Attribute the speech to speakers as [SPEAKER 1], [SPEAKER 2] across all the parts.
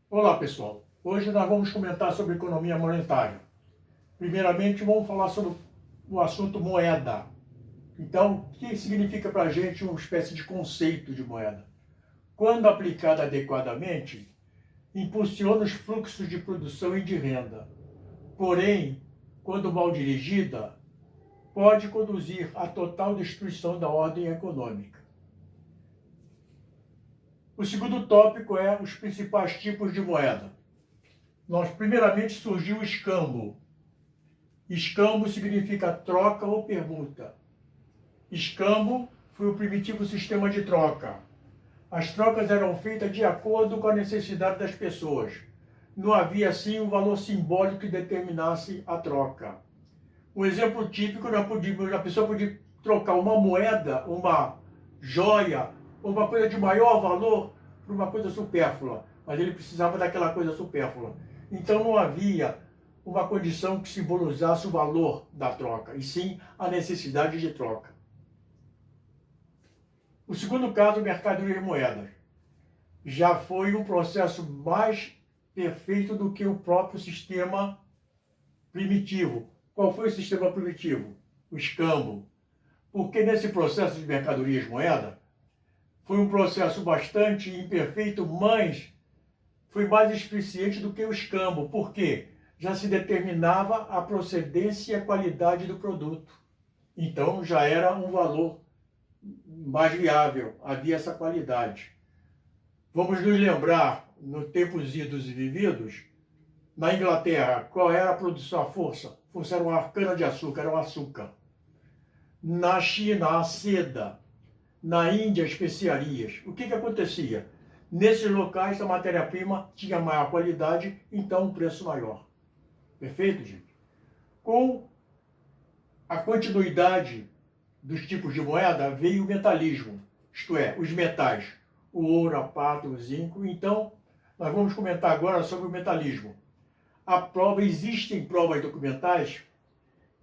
[SPEAKER 1] Olá pessoal, hoje nós vamos comentar sobre economia monetária. Primeiramente vamos falar sobre o assunto moeda. Então, o que significa para a gente uma espécie de conceito de moeda? Quando aplicada adequadamente, impulsiona os fluxos de produção e de renda. Porém, quando mal dirigida, pode conduzir à total destruição da ordem econômica. O segundo tópico é os principais tipos de moeda. Primeiramente surgiu o escambo. Escambo significa troca ou permuta. Escambo foi o primitivo sistema de troca. As trocas eram feitas de acordo com a necessidade das pessoas. Não havia, assim, um valor simbólico que determinasse a troca. Um exemplo típico, a pessoa podia trocar uma moeda, uma joia, uma coisa de maior valor por uma coisa supérflua, mas ele precisava daquela coisa supérflua. Então não havia uma condição que simbolizasse o valor da troca, e sim a necessidade de troca. O segundo caso, mercadoria e moedas. Já foi um processo mais perfeito do que o próprio sistema primitivo. Qual foi o sistema primitivo? O escambo. Porque nesse processo de mercadorias e moeda, foi um processo bastante imperfeito, mas foi mais eficiente do que o escambo. Por quê? Já se determinava a procedência e a qualidade do produto. Então já era um valor mais viável, havia essa qualidade. Vamos nos lembrar, no tempos idos e vividos, na Inglaterra, qual era a produção, a força? A força era uma cana-de-açúcar, era o açúcar. Na China, a seda. Na Índia, especiarias. O que acontecia? Nesses locais, a matéria-prima tinha maior qualidade, então um preço maior. Perfeito, gente? Com a continuidade dos tipos de moeda, veio o metalismo, isto é, os metais, o ouro, a prata, o zinco. Então, nós vamos comentar agora sobre o metalismo. Existem provas documentais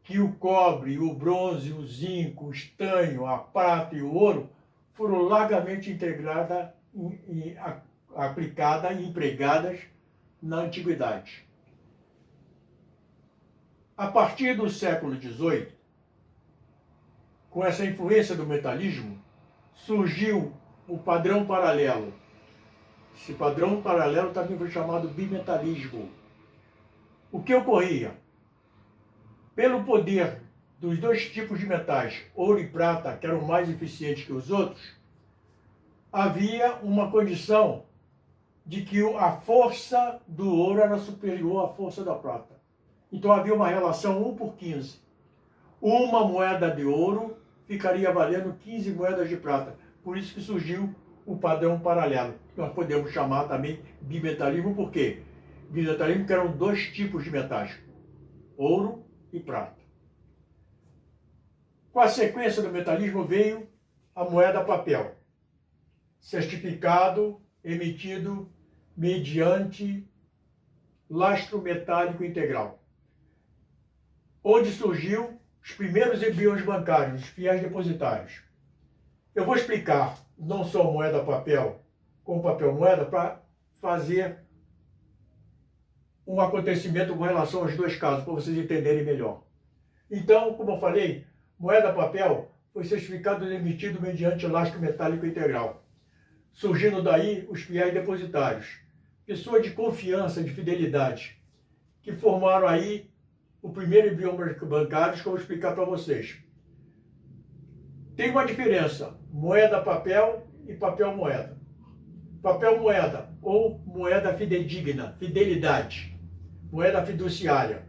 [SPEAKER 1] que o cobre, o bronze, o zinco, o estanho, a prata e o ouro foram largamente aplicadas e empregadas na antiguidade. A partir do século XVIII, com essa influência do metalismo, surgiu o padrão paralelo. Esse padrão paralelo também foi chamado bimetalismo. O que ocorria? Pelo poder dos dois tipos de metais, ouro e prata, que eram mais eficientes que os outros, havia uma condição de que a força do ouro era superior à força da prata. Então havia uma relação 1 por 15. Uma moeda de ouro ficaria valendo 15 moedas de prata. Por isso que surgiu o padrão paralelo. Nós podemos chamar também bimetalismo, por quê? Bimetalismo que eram dois tipos de metais, ouro e prata. Com a sequência do metalismo veio a moeda papel, certificado, emitido mediante lastro metálico integral, onde surgiu os primeiros embriões bancários, os fiéis depositários. Eu vou explicar não só moeda papel, como papel moeda, para fazer um acontecimento com relação aos dois casos, para vocês entenderem melhor. Então, como eu falei, moeda papel foi certificado e emitido mediante lastro metálico integral. Surgindo daí os fiéis depositários, pessoas de confiança, de fidelidade, que formaram aí o primeiro embrião bancário, que eu vou explicar para vocês. Tem uma diferença, moeda papel e papel moeda. Papel moeda ou moeda fidedigna, fidelidade, moeda fiduciária.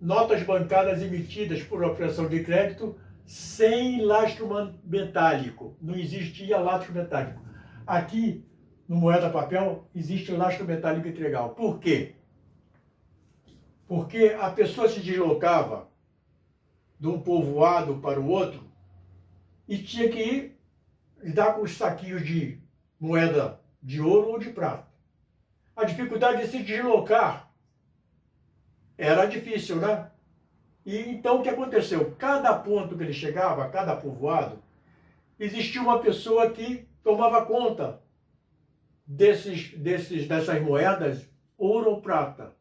[SPEAKER 1] Notas bancárias emitidas por operação de crédito sem lastro metálico. Não existia lastro metálico. Aqui, no moeda papel, existe lastro metálico integral. Por quê? Porque a pessoa se deslocava de um povoado para o outro e tinha que ir lidar com os saquinhos de moeda de ouro ou de prata. A dificuldade de se deslocar era difícil, né? E então o que aconteceu? Cada ponto que ele chegava, cada povoado, existia uma pessoa que tomava conta dessas moedas ouro ou prata,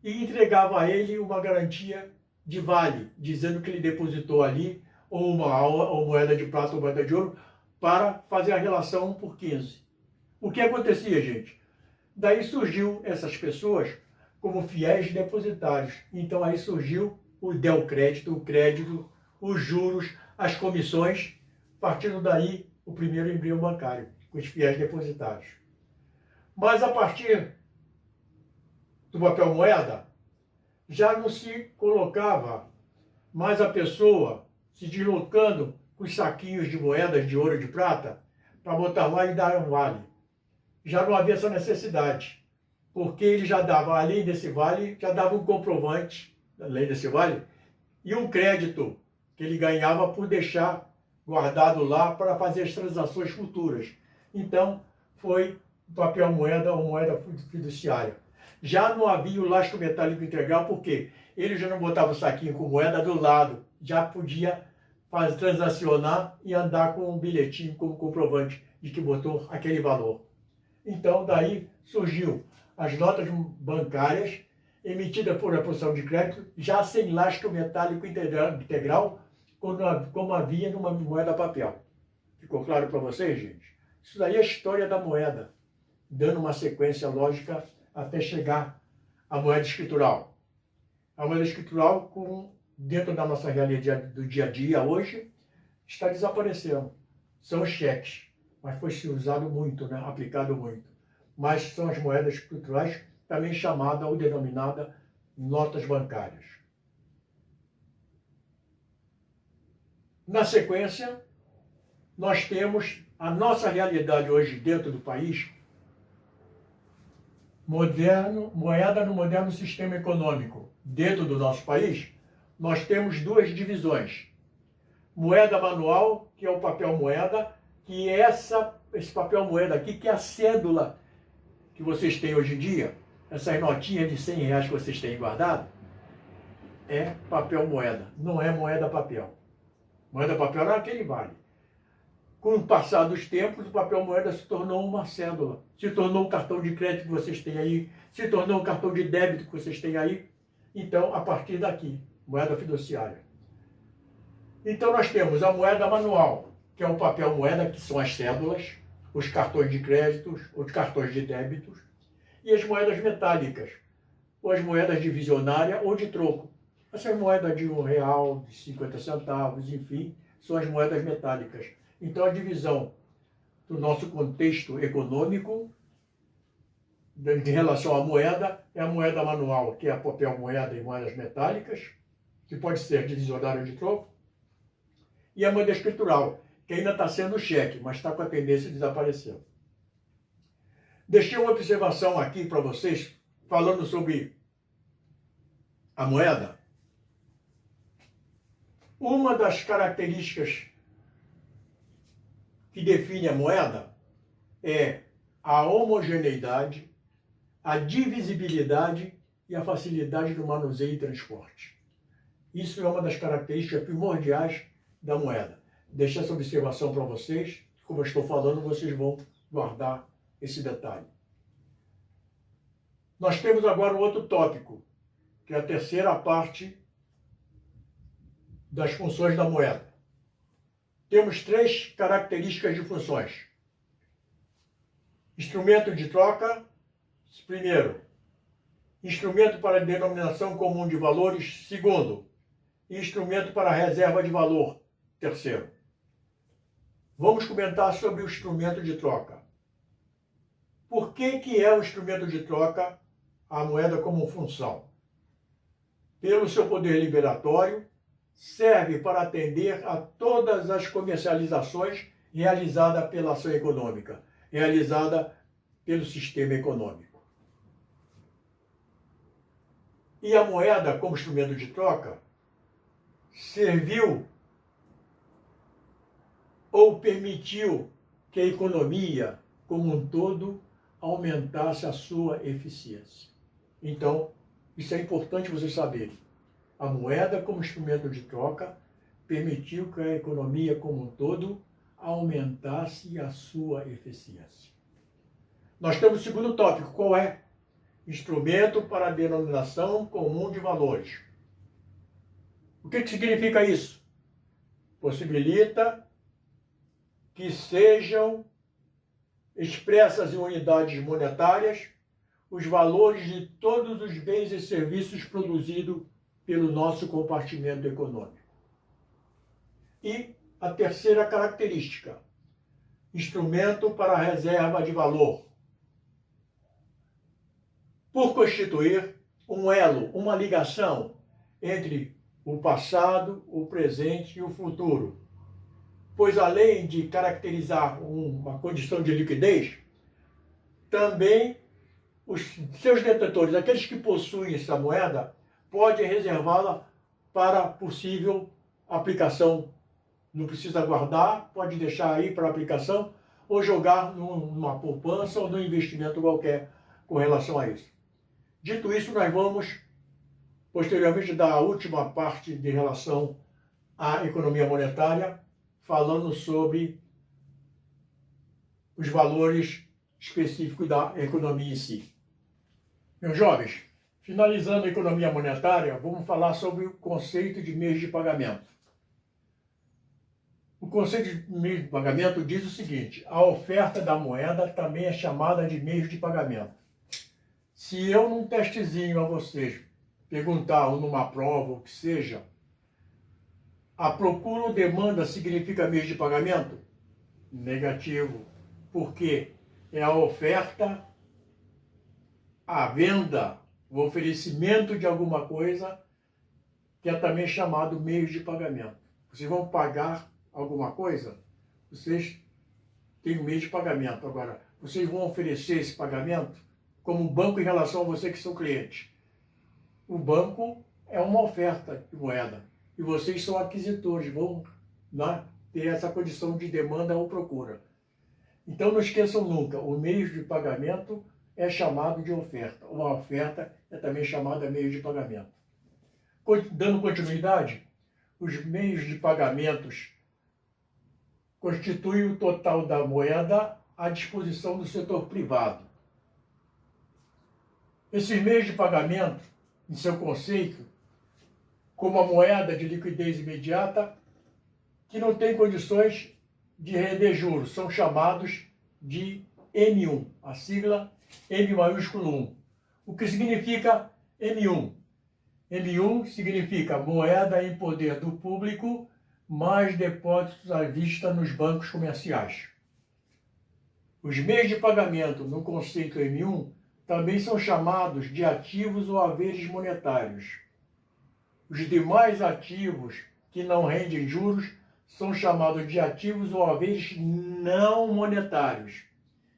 [SPEAKER 1] e entregava a ele uma garantia de vale, dizendo que ele depositou ali ou ou moeda de prata ou moeda de ouro para fazer a relação 1 por 15. O que acontecia, gente? Daí surgiu essas pessoas como fiéis depositários. Então aí surgiu o crédito, os juros, as comissões, partindo daí o primeiro embrião bancário, os fiéis depositários. Mas a partir do papel moeda, já não se colocava mais a pessoa se deslocando com os saquinhos de moedas de ouro e de prata para botar lá e dar um vale. Já não havia essa necessidade, porque ele já dava, além desse vale, já dava um comprovante, além desse vale, e um crédito que ele ganhava por deixar guardado lá para fazer as transações futuras. Então, foi papel moeda ou moeda fiduciária. Já não havia o lastro metálico integral, porque ele já não botava o saquinho com moeda do lado, já podia transacionar e andar com um bilhetinho como comprovante de que botou aquele valor. Então, daí surgiu as notas bancárias emitidas por aposição de crédito, já sem lastro metálico integral, como havia numa moeda papel. Ficou claro para vocês, gente? Isso daí é a história da moeda, dando uma sequência lógica até chegar à moeda escritural. A moeda escritural, dentro da nossa realidade do dia a dia hoje, está desaparecendo. São os cheques, mas foi se usado muito, né? Aplicado muito. Mas são as moedas escriturais, também chamada ou denominada notas bancárias. Na sequência, nós temos a nossa realidade hoje dentro do país, moeda no moderno sistema econômico. Dentro do nosso país, nós temos duas divisões. Moeda manual, que é o papel moeda, que é esse papel moeda aqui, que é a cédula que vocês têm hoje em dia, essas notinhas de R$100 que vocês têm guardado, é papel moeda, não é moeda papel. Moeda papel era aquele vale. Com o passar dos tempos, o papel moeda se tornou uma cédula, se tornou um cartão de crédito que vocês têm aí, se tornou um cartão de débito que vocês têm aí. Então, a partir daqui, moeda fiduciária. Então, nós temos a moeda manual, que é o papel moeda, que são as cédulas, os cartões de créditos, os cartões de débitos, e as moedas metálicas, ou as moedas divisionária ou de troco. Essas moedas de R$1, de 50 centavos, enfim, são as moedas metálicas. Então, a divisão do nosso contexto econômico em relação à moeda é a moeda manual, que é a papel moeda e moedas metálicas, que pode ser divisionária ou de troco, e a moeda escritural, que ainda está sendo cheque, mas está com a tendência de desaparecer. Deixei uma observação aqui para vocês, falando sobre a moeda. Uma das características que define a moeda é a homogeneidade, a divisibilidade e a facilidade do manuseio e transporte. Isso é uma das características primordiais da moeda. Deixo essa observação para vocês. Como eu estou falando, vocês vão guardar esse detalhe. Nós temos agora um outro tópico, que é a terceira parte das funções da moeda. Temos 3 características de funções. Instrumento de troca, primeiro. Instrumento para denominação comum de valores, segundo. Instrumento para reserva de valor, terceiro. Vamos comentar sobre o instrumento de troca. Por que é o instrumento de troca a moeda como função? Pelo seu poder liberatório, serve para atender a todas as comercializações realizadas pela ação econômica, realizada pelo sistema econômico. E a moeda, como instrumento de troca, serviu ou permitiu que a economia, como um todo, aumentasse a sua eficiência. Então, isso é importante vocês saberem. A moeda, como instrumento de troca, permitiu que a economia como um todo aumentasse a sua eficiência. Nós temos o segundo tópico, qual é? instrumento para a denominação comum de valores. O que significa isso? Possibilita que sejam expressas em unidades monetárias os valores de todos os bens e serviços produzidos pelo nosso compartimento econômico. E a terceira característica, instrumento para a reserva de valor. Por constituir um elo, uma ligação entre o passado, o presente e o futuro. Pois além de caracterizar uma condição de liquidez, também os seus detentores, aqueles que possuem essa moeda, podem reservá-la para possível aplicação. Não precisa guardar, pode deixar aí para aplicação ou jogar numa poupança ou num investimento qualquer com relação a isso. Dito isso, nós vamos posteriormente dar a última parte de relação à economia monetária, falando sobre os valores específicos da economia em si. Meus jovens, finalizando a economia monetária, vamos falar sobre o conceito de meios de pagamento. O conceito de meio de pagamento diz o seguinte: a oferta da moeda também é chamada de meios de pagamento. Se eu num testezinho a vocês perguntar ou numa prova, o que seja, a procura ou demanda significa meio de pagamento? Negativo, porque é a oferta, a venda, o oferecimento de alguma coisa que é também chamado meio de pagamento. Vocês vão pagar alguma coisa, vocês têm um meio de pagamento. Agora, vocês vão oferecer esse pagamento como banco em relação a você que são clientes. O banco é uma oferta de moeda e vocês são aquisitores, vão, né, ter essa condição de demanda ou procura. Então não esqueçam nunca, o meio de pagamento é chamado de oferta. Uma oferta é também chamada meio de pagamento. Dando continuidade, os meios de pagamentos constituem o total da moeda à disposição do setor privado. Esses meios de pagamento, em seu conceito, como a moeda de liquidez imediata, que não tem condições de render juros, são chamados de M1, a sigla M maiúsculo 1. O que significa M1? M1 significa moeda em poder do público mais depósitos à vista nos bancos comerciais. Os meios de pagamento no conceito M1 também são chamados de ativos ou haveres monetários. Os demais ativos que não rendem juros são chamados de ativos ou haveres não monetários.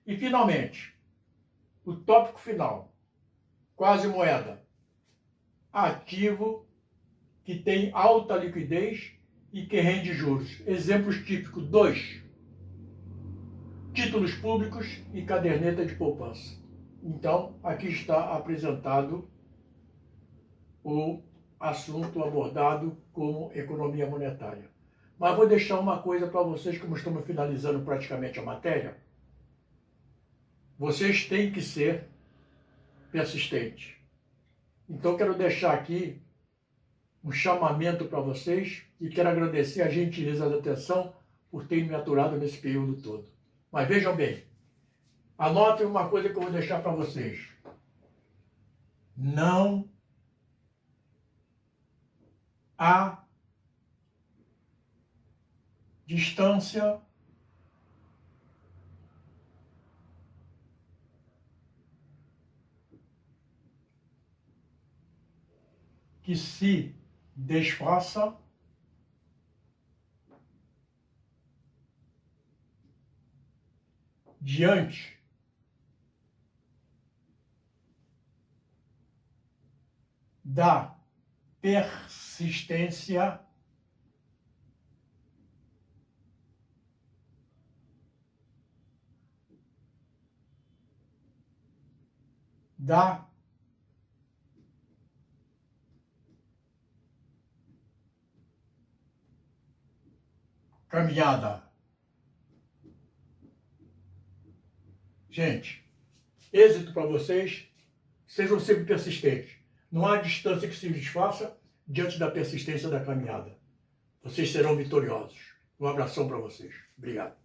[SPEAKER 1] E, finalmente, o tópico final, quase moeda, ativo que tem alta liquidez e que rende juros. Exemplos típicos: 2. Títulos públicos e caderneta de poupança. Então, aqui está apresentado o assunto abordado como economia monetária. Mas vou deixar uma coisa para vocês, como estamos finalizando praticamente a matéria. Vocês têm que ser persistentes. Então, quero deixar aqui um chamamento para vocês e quero agradecer a gentileza da atenção por terem me aturado nesse período todo. Mas vejam bem, anotem uma coisa que eu vou deixar para vocês. Não há distância que se desfaça diante da persistência da caminhada. Gente, êxito para vocês. Sejam sempre persistentes. Não há distância que se desfaça diante da persistência da caminhada. Vocês serão vitoriosos. Um abração para vocês. Obrigado.